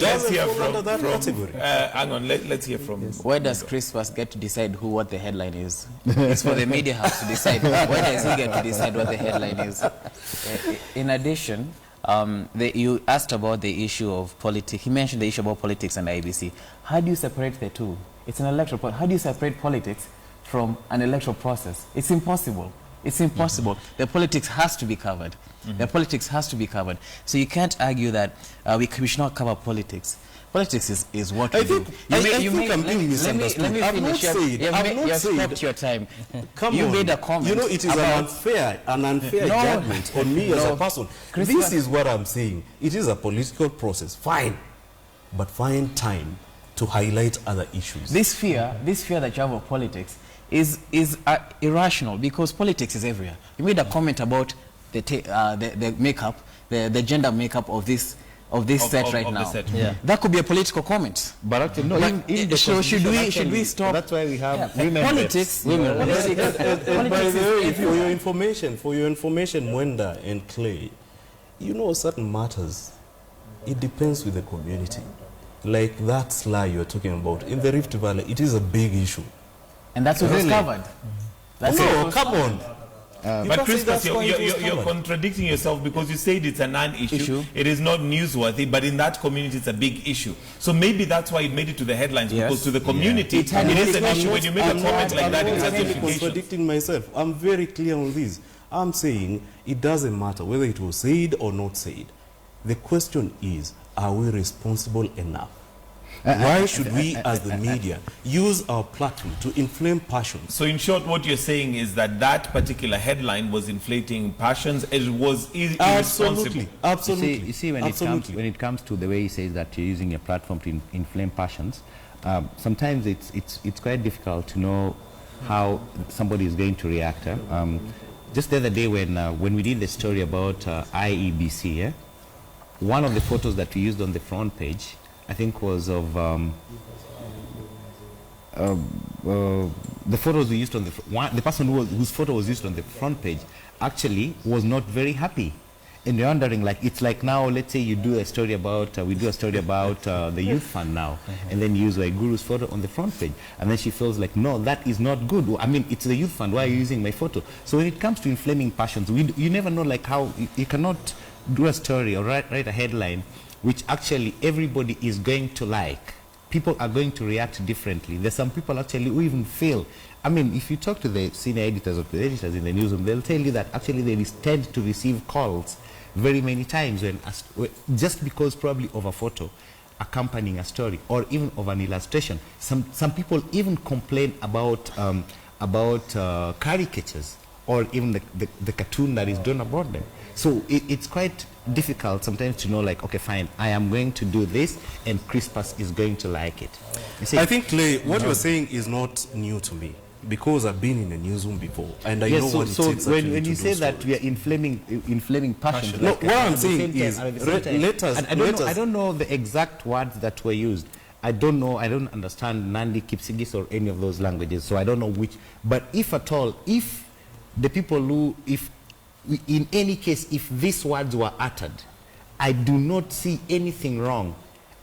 let's hear from that category. Hang on, let's hear from. Yes. Where does Christmas get to decide what the headline is? It's for the media house to decide. Where does he get to decide what the headline is? In addition, you asked about the issue of politics. He mentioned the issue about politics and IBC. How do you separate the two? It's an electoral process. How do you separate politics from an electoral process? It's impossible. It's impossible. The politics has to be covered. The politics has to be covered. So you can't argue that we should not cover politics. Politics is what we do. I think I'm being misunderstood. Let me finish. You've stopped your time. You made a comment. You know, it is an unfair judgment on me as a person. This is what I'm saying. It is a political process. Fine. But find time to highlight other issues. This fear that you have of politics is irrational, because politics is everywhere. You made a comment about the makeup, the gender makeup of this set right now. Yeah. That could be a political comment. But actually, no. So should we stop? That's why we have women. Politics. Women. By the way, for your information, Mwenda and Clay, you know, certain matters, it depends with the community. Like that slur you're talking about in the Rift Valley, it is a big issue. And that's what was covered. No, come on. But Christmas, you're contradicting yourself, because you said it's a non-issue. It is not newsworthy, but in that community it's a big issue. So maybe that's why it made it to the headlines, because to the community it is an issue. When you make a comment like that, it has implications. I'm contradicting myself. I'm very clear on this. I'm saying it doesn't matter whether it was said or not said. The question is, are we responsible enough? Why should we, as the media, use our platform to inflame passions? So in short, what you're saying is that that particular headline was inflating passions. It was irresponsible. Absolutely. You see, when it comes to the way he says that you're using your platform to inflame passions, sometimes it's quite difficult to know how somebody is going to react. Just the other day when we did the story about IEBC, one of the photos that we used on the front page, I think, was of the photos we used on the person whose photo was used on the front page actually was not very happy. And you're wondering, like, it's like now, let's say you do a story about, we do a story about the youth fund now, and then use Guru's photo on the front page, and then she feels like, no, that is not good. I mean, it's the youth fund, why are you using my photo? So when it comes to inflaming passions, you never know, like, how you cannot do a story or write a headline which actually everybody is going to like. People are going to react differently. There's some people actually who even feel, I mean, if you talk to the senior editors or the editors in the newsroom, they'll tell you that actually they tend to receive calls very many times when just because probably of a photo accompanying a story or even of an illustration. Some people even complain about caricatures or even the cartoon that is done about them. So it's quite difficult sometimes to know, like, okay, fine, I am going to do this and Christmas is going to like it. I think, Clay, what you're saying is not new to me, because I've been in the newsroom before and I know what it takes. So when you say that we are inflaming passion, no, what I'm saying is, I don't know the exact words that were used. I don't know, I don't understand Nandi, Kipsigis or any of those languages, so I don't know which. But if at all, if the people who, in any case, if these words were uttered, I do not see anything wrong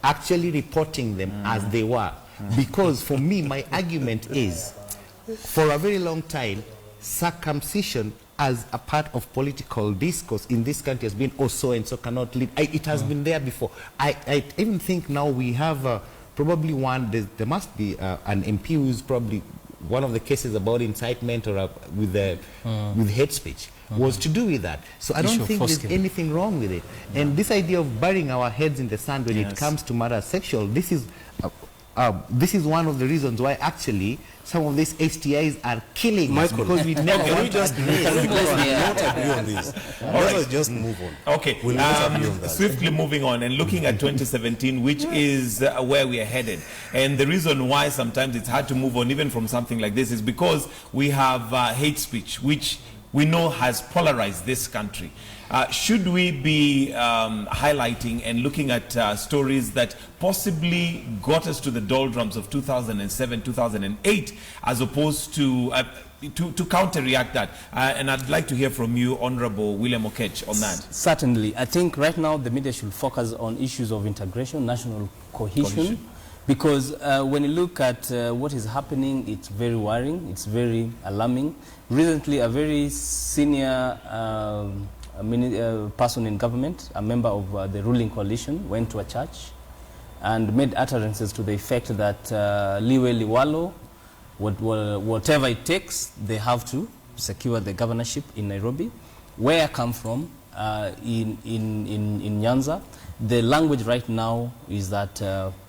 actually reporting them as they were. Because for me, my argument is, for a very long time, circumcision as a part of political discourse in this country has been, oh, so and so cannot live. It has been there before. I even think now we have probably there must be an MP who's probably one of the cases about incitement or with hate speech was to do with that. So I don't think there's anything wrong with it. And this idea of burying our heads in the sand when it comes to matters sexual, this is one of the reasons why actually some of these STIs are killing us, because we never want to agree on this. Let us just move on. Okay, swiftly moving on and looking at 2017, which is where we are headed. And the reason why sometimes it's hard to move on even from something like this is because we have hate speech, which we know has polarized this country. Should we be highlighting and looking at stories that possibly got us to the doldrums of 2007, 2008, as opposed to counter-react that? And I'd like to hear from you, Honorable William Okech, on that. Certainly. I think right now the media should focus on issues of integration, national cohesion. Because when you look at what is happening, it's very worrying, it's very alarming. Recently, a very senior person in government, a member of the ruling coalition, went to a church and made utterances to the effect that Liwe Liwalo, whatever it takes, they have to secure the governorship in Nairobi. Where I come from, in Nyanza, the language right now is that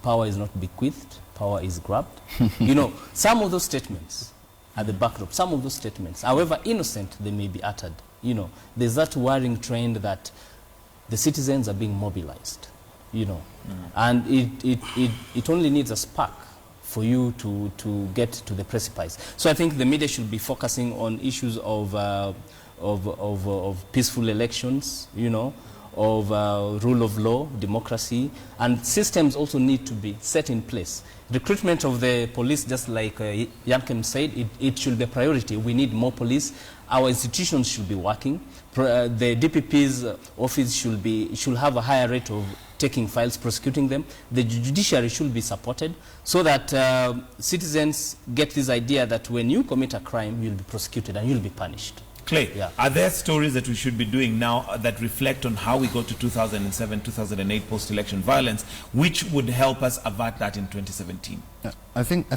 power is not bequeathed, power is grabbed. You know, some of those statements are the backdrop. Some of those statements, however innocent they may be uttered, you know, there's that worrying trend that the citizens are being mobilized, you know, and it only needs a spark for you to get to the precipice. So I think the media should be focusing on issues of peaceful elections, you know, of rule of law, democracy, and systems also need to be set in place. Recruitment of the police, just like Yankem said, it should be a priority. We need more police. Our institutions should be working. The DPP's office should have a higher rate of taking files, prosecuting them. The judiciary should be supported so that citizens get this idea that when you commit a crime, you'll be prosecuted and you'll be punished. Clay, yeah. Are there stories that we should be doing now that reflect on how we got to 2007, 2008 post-election violence, which would help us avert that in 2017? I think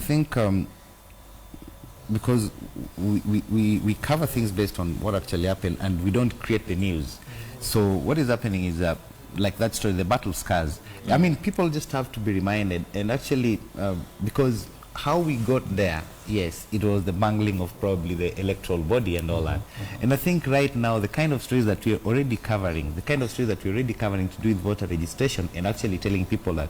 because we cover things based on what actually happened and we don't create the news. So what is happening is that, like that story, the battle scars. I mean, people just have to be reminded, and actually, because how we got there, yes, it was the bungling of probably the electoral body and all that. And I think right now, the kind of stories that we're already covering, to do with voter registration and actually telling people that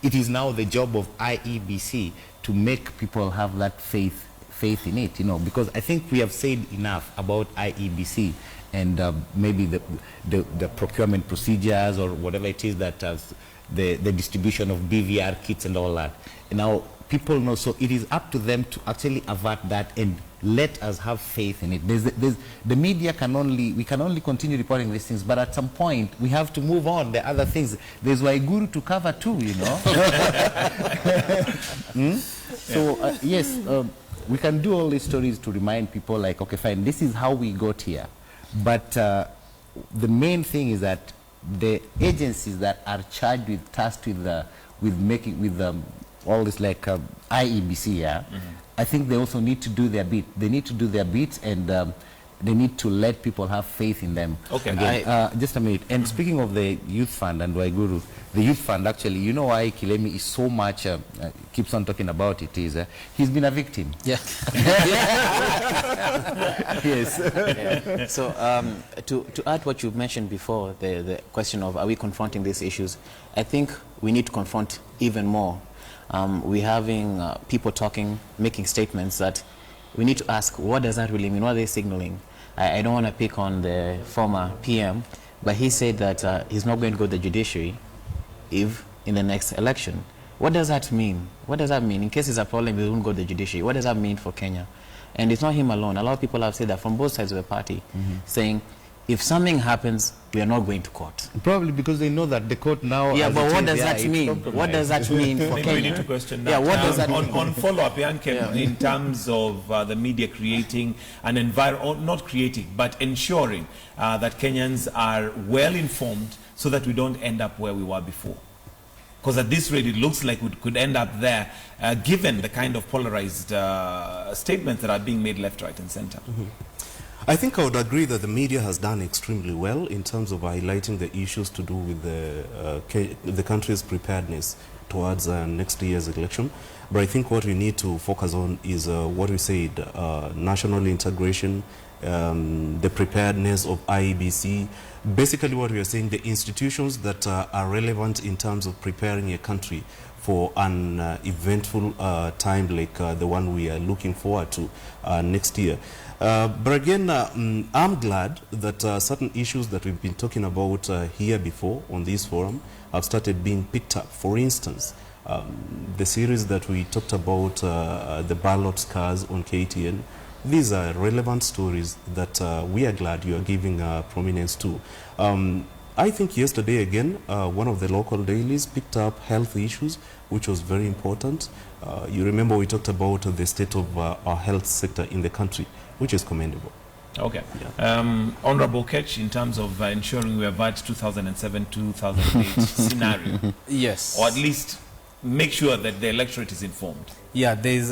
it is now the job of IEBC to make people have that faith in it, you know, because I think we have said enough about IEBC and maybe the procurement procedures or whatever it is that the distribution of BVR kits and all that. And now people know, so it is up to them to actually avert that and let us have faith in it. The media we can only continue reporting these things, but at some point we have to move on. There are other things. There's Waiguru to cover too, you know. So yes, we can do all these stories to remind people like, okay, fine, this is how we got here. But the main thing is that the agencies that are tasked with all this like IEBC, yeah, I think they also need to do their bit. They need to do their bit, and they need to let people have faith in them. Okay. Again, just a minute. And speaking of the youth fund and Waiguru, the youth fund actually, you know why Kilemi is so much keeps on talking about it is he's been a victim. Yeah. Yes. Yeah. So to add what you mentioned before, the question of are we confronting these issues, I think we need to confront even more. We're having people talking, making statements that we need to ask, what does that really mean? What are they signaling? I don't want to pick on the former PM, but he said that he's not going to go to the judiciary if in the next election. What does that mean? What does that mean? In case there's a problem, he won't go to the judiciary. What does that mean for Kenya? And it's not him alone. A lot of people have said that from both sides of the party, saying, if something happens, we are not going to court. Probably because they know that the court now... Yeah, but what does that mean? What does that mean for Kenya? We need to question that. Yeah, what does that mean? On follow-up, Yankem, in terms of the media creating an environment, not creating, but ensuring that Kenyans are well-informed so that we don't end up where we were before. Because at this rate, it looks like we could end up there, given the kind of polarized statements that are being made left, right, and center. I think I would agree that the media has done extremely well in terms of highlighting the issues to do with the country's preparedness towards next year's election. But I think what we need to focus on is what we said, national integration, the preparedness of IEBC. Basically what we are saying, the institutions that are relevant in terms of preparing a country for an eventful time like the one we are looking forward to next year. But again, I'm glad that certain issues that we've been talking about here before on this forum have started being picked up. For instance, the series that we talked about, the ballot scars on KTN, these are relevant stories that we are glad you are giving prominence to. I think yesterday again, one of the local dailies picked up health issues, which was very important. You remember we talked about the state of our health sector in the country, which is commendable. Okay. Yeah. Honorable Ketch, in terms of ensuring we avert 2007-2008 scenario. Yes. Or at least make sure that the electorate is informed. Yeah, there's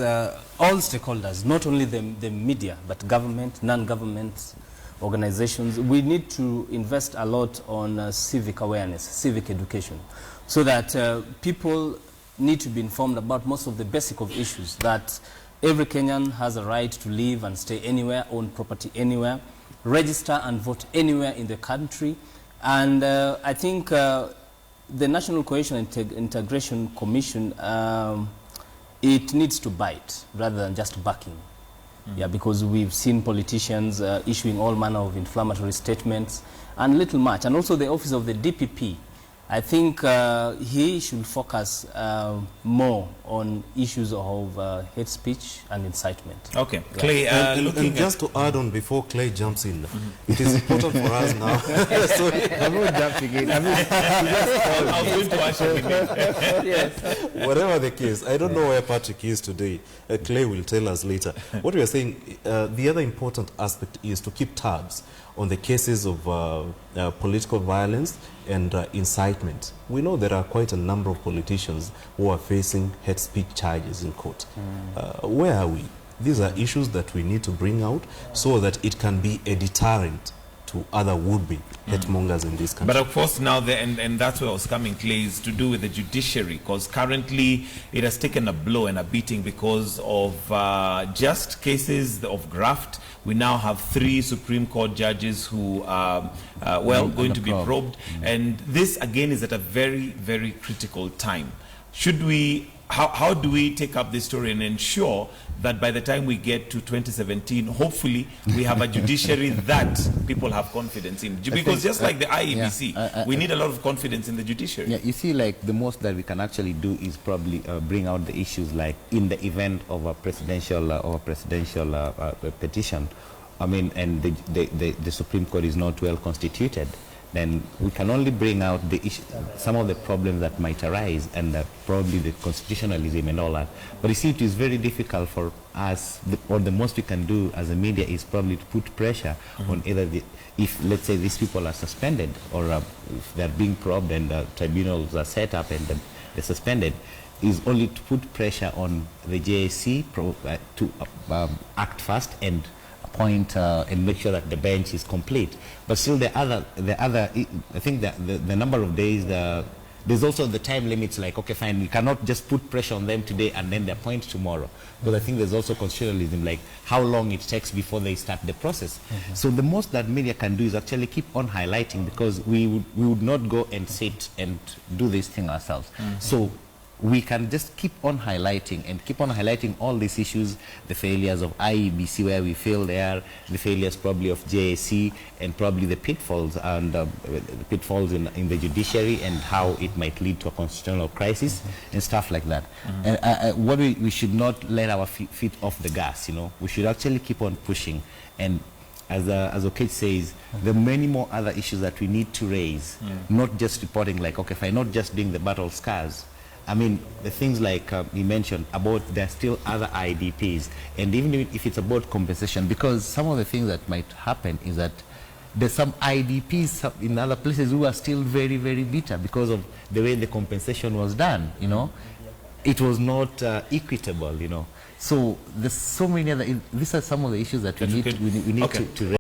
all stakeholders, not only the media, but government, non-government organizations. We need to invest a lot on civic awareness, civic education, so that people need to be informed about most of the basic of issues, that every Kenyan has a right to live and stay anywhere, own property anywhere, register and vote anywhere in the country. And I think the National Cohesion and Integration Commission, it needs to bite rather than just backing. Yeah, because we've seen politicians issuing all manner of inflammatory statements and little much. And also the office of the DPP, I think he should focus more on issues of hate speech and incitement. Okay, yeah. Clay, and just to add on before Clay jumps in, it is important for us now. Sorry, I'm not jumping in. I was going to ask you. Yes. Whatever the case, I don't know where Patrick is today. Clay will tell us later. What we are saying, the other important aspect is to keep tabs on the cases of political violence and incitement. We know there are quite a number of politicians who are facing hate speech charges in court. Where are we? These are issues that we need to bring out so that it can be a deterrent to other would-be hate mongers in this country. But of course now, and that's where I was coming, Clay, is to do with the judiciary, because currently it has taken a blow and a beating because of just cases of graft. We now have 3 Supreme Court judges who are, going to be probed. And this, again, is at a very, very critical time. Should we, how do we take up this story and ensure that by the time we get to 2017, hopefully we have a judiciary that people have confidence in? Because just like the IEBC, we need a lot of confidence in the judiciary. Yeah, you see, like, the most that we can actually do is probably bring out the issues, like in the event of a presidential petition, I mean, and the Supreme Court is not well constituted, then we can only bring out the issue, some of the problems that might arise, and probably the constitutionalism and all that. But you see, it is very difficult for us, or the most we can do as a media is probably to put pressure on either if, let's say, these people are suspended, or if they're being probed and tribunals are set up and they're suspended, is only to put pressure on the JSC to act fast and appoint and make sure that the bench is complete. But still, the other, I think that the number of days, there's also the time limits. Like, okay, fine, we cannot just put pressure on them today and then they appoint tomorrow. But I think there's also constitutionalism, like how long it takes before they start the process. So the most that media can do is actually keep on highlighting, because we would not go and sit and do this thing ourselves. So we can just keep on highlighting and keep on highlighting all these issues, the failures of IEBC where we fail there, the failures probably of JSC, and probably the pitfalls and the pitfalls in the judiciary and how it might lead to a constitutional crisis and stuff like that. And what we should not let our feet off the gas, you know. We should actually keep on pushing. And as Okech says, there are many more other issues that we need to raise, not just reporting like, okay, fine, not just doing the battle scars. I mean, the things like you mentioned about there are still other IDPs, and even if it's about compensation, because some of the things that might happen is that there's some IDPs in other places who are still very, very bitter because of the way the compensation was done, you know. It was not equitable, you know. So there's so many other, these are some of the issues that we need to raise.